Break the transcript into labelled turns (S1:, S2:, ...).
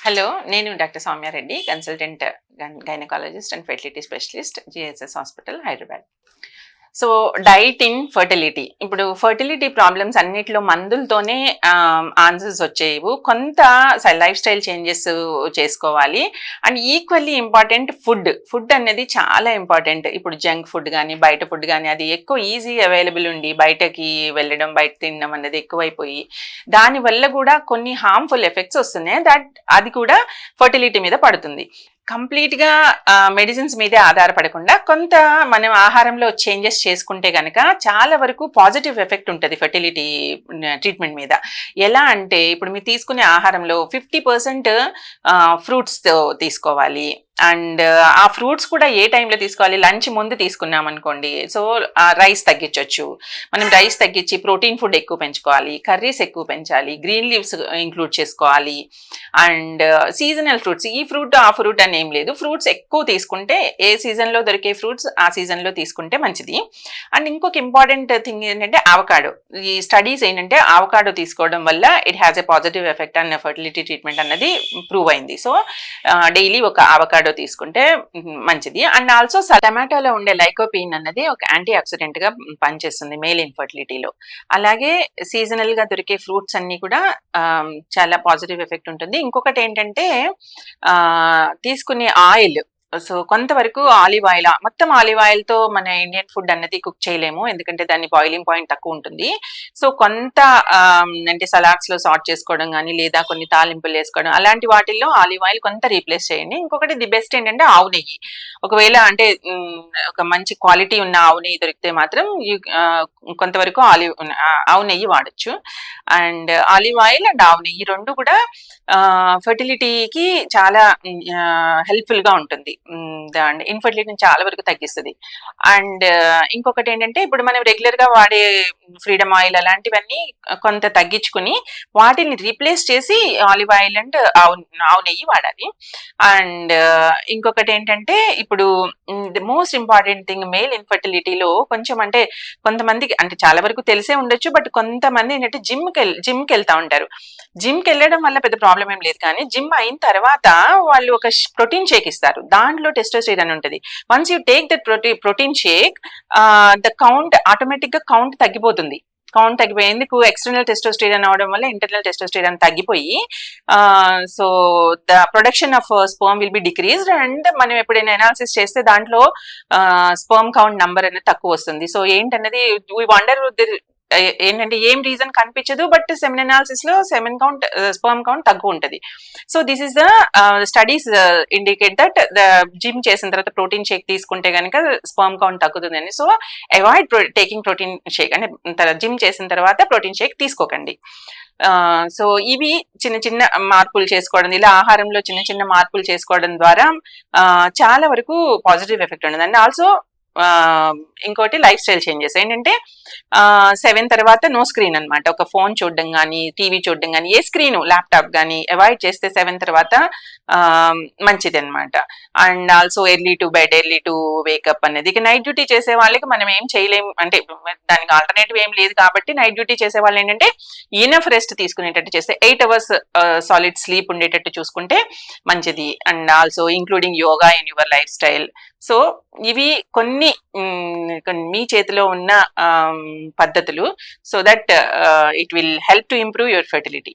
S1: Hello, నేను doctor Soumya Reddy, consultant gynaecologist and fertility specialist, GSS hospital, Hyderabad. So diet in fertility, ఇప్పుడు fertility problems అన్నిట్లో మందులతోనే answers వచ్చేవి. కొంత life style changes చేసుకోవాలి. And equally important food అనేది చాలా ఇంపార్టెంట్. ఇప్పుడు జంక్ ఫుడ్ కానీ బయట ఫుడ్ కానీ అది ఎక్కువ ఈజీ అవైలబుల్ ఉండి బయటకి వెళ్ళడం, బయట తినడం అనేది ఎక్కువైపోయి దానివల్ల కూడా కొన్ని హార్మ్ఫుల్ ఎఫెక్ట్స్ వస్తున్నాయి. అది కూడా ఫర్టిలిటీ మీద పడుతుంది. కంప్లీట్గా మెడిసిన్స్ మీదే ఆధారపడకుండా కొంత మనం ఆహారంలో చేంజెస్ చేసుకుంటే కనుక చాలా వరకు పాజిటివ్ ఎఫెక్ట్ ఉంటుంది ఫర్టిలిటీ ట్రీట్మెంట్ మీద. ఎలా అంటే ఇప్పుడు మీరు తీసుకునే ఆహారంలో 50% ఫ్రూట్స్ తీసుకోవాలి. అండ్ ఆ ఫ్రూట్స్ కూడా ఏ టైంలో తీసుకోవాలి, లంచ్ ముందు తీసుకున్నాం అనుకోండి, సో రైస్ తగ్గించవచ్చు. మనం రైస్ తగ్గించి ప్రోటీన్ ఫుడ్ ఎక్కువ పెంచుకోవాలి, కర్రీస్ ఎక్కువ పెంచాలి, గ్రీన్ లీవ్స్ ఇంక్లూడ్ చేసుకోవాలి. అండ్ సీజనల్ ఫ్రూట్స్, ఈ ఫ్రూట్ ఆ ఫ్రూట్ అని ఏం లేదు, ఫ్రూట్స్ ఎక్కువ తీసుకుంటే ఏ సీజన్లో దొరికే ఫ్రూట్స్ ఆ సీజన్లో తీసుకుంటే మంచిది. అండ్ ఇంకొక ఇంపార్టెంట్ థింగ్ ఏంటంటే ఆవకాడో. ఈ స్టడీస్ ఏంటంటే ఆవకాడో తీసుకోవడం వల్ల it has a positive effect అన్న ఫర్టిలిటీ ట్రీట్మెంట్ అన్నది ప్రూవ్ అయింది. సో డైలీ ఒక ఆవకాడో తీసుకుంటే మంచిది. అండ్ ఆల్సో టమాటోలో ఉండే లైకోపీన్ అన్నది ఒక యాంటీ ఆక్సిడెంట్ గా పనిచేస్తుంది మేల్ ఇన్ఫర్టిలిటీలో. అలాగే సీజనల్ గా దొరికే ఫ్రూట్స్ అన్ని కూడా చాలా పాజిటివ్ ఎఫెక్ట్ ఉంటుంది. ఇంకొకటి ఏంటంటే తీసుకునే ఆయిల్, సో కొంతవరకు ఆలివ్ ఆయిల్, మొత్తం ఆలివ్ ఆయిల్తో మన ఇండియన్ ఫుడ్ అన్నది కుక్ చేయలేము, ఎందుకంటే దాని బాయిలింగ్ పాయింట్ తక్కువ ఉంటుంది. సో కొంత అంటే సలాడ్స్లో సార్ట్ చేసుకోవడం కానీ లేదా కొన్ని తాలింపులు వేసుకోవడం అలాంటి వాటిల్లో ఆలివ్ ఆయిల్ కొంత రీప్లేస్ చేయండి. ఇంకొకటి ది బెస్ట్ ఏంటంటే ఆవు నెయ్యి. ఒకవేళ అంటే ఒక మంచి క్వాలిటీ ఉన్న ఆవు నెయ్యి దొరికితే మాత్రం కొంతవరకు ఆవు నెయ్యి వాడచ్చు. అండ్ ఆలివ్ ఆయిల్ అండ్ ఆవు నెయ్యి రెండు కూడా ఫర్టిలిటీకి చాలా హెల్ప్ఫుల్గా ఉంటుంది. ఇన్ఫర్టిలిటీని చాలా వరకు తగ్గిస్తుంది. అండ్ ఇంకొకటి ఏంటంటే ఇప్పుడు మనం రెగ్యులర్గా వాడే ఫ్రీడమ్ ఆయిల్ అలాంటివన్నీ కొంత తగ్గించుకుని వాటిని రీప్లేస్ చేసి ఆలివ్ ఆయిల్ అండ్ ఆవు నెయ్యి వాడాలి. అండ్ ఇంకొకటి ఏంటంటే ఇప్పుడు the most important thing male ఇన్ఫర్టిలిటీలో కొంచెం అంటే కొంతమందికి అంటే చాలా వరకు తెలిసే ఉండొచ్చు, బట్ కొంతమంది ఏంటంటే జిమ్కి వెళ్తా ఉంటారు. జిమ్కి వెళ్ళడం వల్ల పెద్ద ప్రాబ్లం ఏం లేదు, కానీ జిమ్ అయిన తర్వాత వాళ్ళు ఒక ప్రోటీన్ షేక్ ఇస్తారు, దాంట్లో టెస్టోస్టెరాన్ ఉంటుంది. Once you take that protein shake, the count automatic గా కౌంట్ తగ్గిపోతుంది. ఎందుకు, ఎక్స్టర్నల్ టెస్టోస్టెరాన్ అవడం వల్ల ఇంటర్నల్ టెస్టోస్టెరాన్ తగ్గిపోయి so the production of sperm will be decreased. And మనం ఎప్పుడైనా అనాలిసిస్ చేస్తే దాంట్లో స్పర్మ్ కౌంట్ నంబర్ అనేది తక్కువ వస్తుంది. సో ఏంటన్నది వీ వండర్ ఏంటంటే ఏం రీజన్ కనిపించదు, బట్ సెమెన్ అనాలిసిస్ లో స్పర్మ్ కౌంట్ తక్కువ ఉంటుంది. So this is the studies indicate that the gym చేసిన తర్వాత ప్రోటీన్ షేక్ తీసుకుంటే కనుక స్పర్మ్ కౌంట్ తగ్గుతుందని. So avoid taking protein shake, అంటే జిమ్ చేసిన తర్వాత ప్రోటీన్ షేక్ తీసుకోకండి. సో ఇవి చిన్న చిన్న మార్పులు చేసుకోవడం, ఇలా ఆహారంలో చిన్న చిన్న మార్పులు చేసుకోవడం ద్వారా చాలా వరకు పాజిటివ్ ఎఫెక్ట్ ఉంటుంది. అండ్ ఆల్సో ఇంకోటి లైఫ్ స్టైల్ చేంజెస్ ఏంటంటే 7 తర్వాత నో స్క్రీన్ అనమాట. ఒక ఫోన్ చూడడం కానీ టీవీ చూడడం కానీ ఏ స్క్రీన్ ల్యాప్టాప్ కానీ అవాయిడ్ చేస్తే 7 తర్వాత మంచిది అనమాట. And also early to bed, early to wake up అనేది. ఇక నైట్ డ్యూటీ చేసే వాళ్ళకి మనం ఏం చేయలేము, అంటే దానికి ఆల్టర్నేటివ్ ఏం లేదు కాబట్టి నైట్ డ్యూటీ చేసే వాళ్ళు ఏంటంటే ఇనఫ్ రెస్ట్ తీసుకునేటట్టు చేస్తే 8 hours సాలిడ్ స్లీప్ ఉండేటట్టు చూసుకుంటే మంచిది. And also including yoga in your life style. So ఇవి కొన్ని మీ చేతిలో ఉన్న పద్ధతులు, so that it will help to improve your fertility.